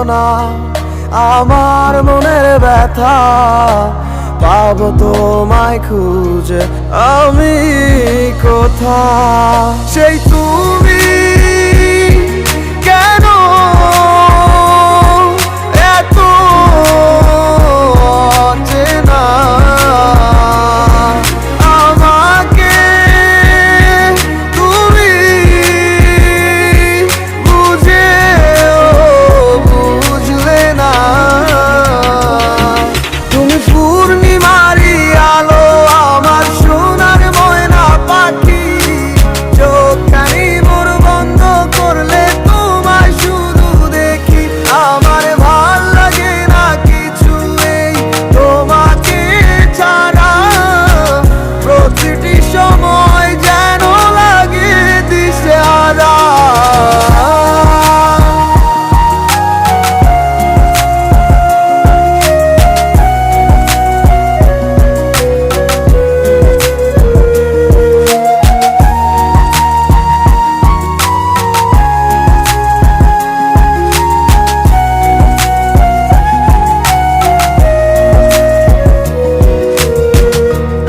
বেদনা, আমার মনের ব্যথা, পাবো তোমায় খুঁজে আমি কোথা। সেই তুমি কেন এত অচেনা, আমাকে তুমি বুঝলে না। তুমি পূর্ণিমারি আলো, আমার সোনার ময়না পাখি, চোখখানি মোর বন্ধ করলে তোমায় শুধু দেখি। আমার ভাল লাগে না কিছু এই তোমাকে ছাড়া, প্রতিটি সময় যেন লাগে দিশেহারা।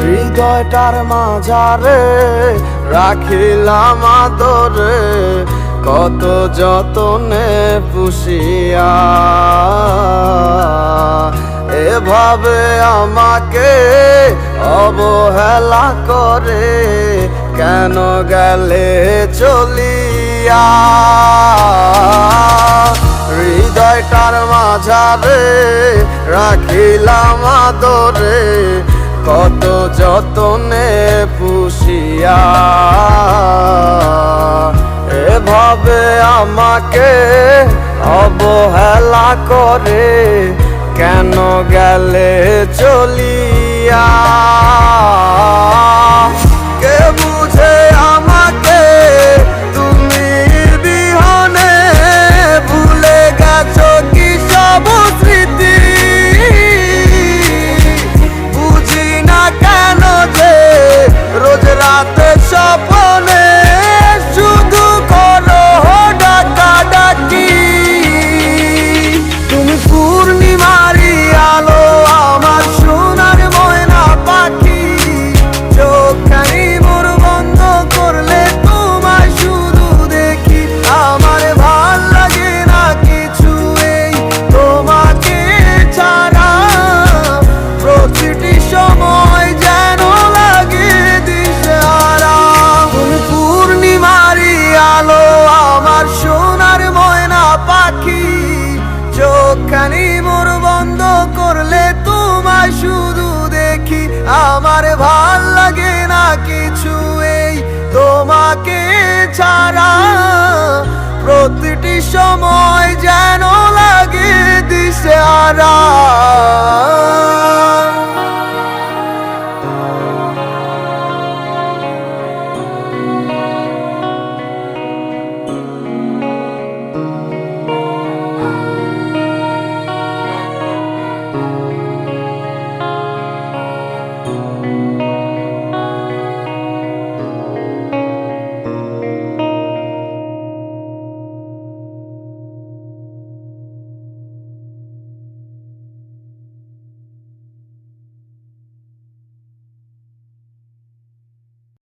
হৃদয়টার মাঝারে রাখিলাম আদরে, কত যতনে পুষিয়া, এভাবে আমাকে অবহেলা করে কেন গেলে চলিয়া। হৃদয়টার মাঝারে রাখিলাম আদরে, কত যতনে পুষিয়া, এভাবে আমাকে অবহেলা করে কেন গেলে চলিয়া। কে বুঝে আমাকে তুমি বিহনে, ভুলে গেছো কি সব স্মৃতি। কেন যে রোজ রাতে স্বপ্নে শুধু করো ডাকাডাকি। তুমি পূর্ণিমারি আলো, আমার সোনার ময়না পাখি, চোখখানি মোর বন্ধ করলে তোমায় শুধু দেখি। আমার ভাল লাগে না কিছু এই তোমাকে ছাড়া, প্রতিটি সময় যেন লাগে দিশেহারা। তুমি পূর্ণিমারি আলো, আমার সোনার ময়না পাখি, চোখখানি মোর বন্ধ করলে তোমায় শুধু দেখি। আমার ভাল লাগে না কিছু এই তোমাকে ছাড়া, প্রতিটি সময় যেন লাগে দিশেহারা।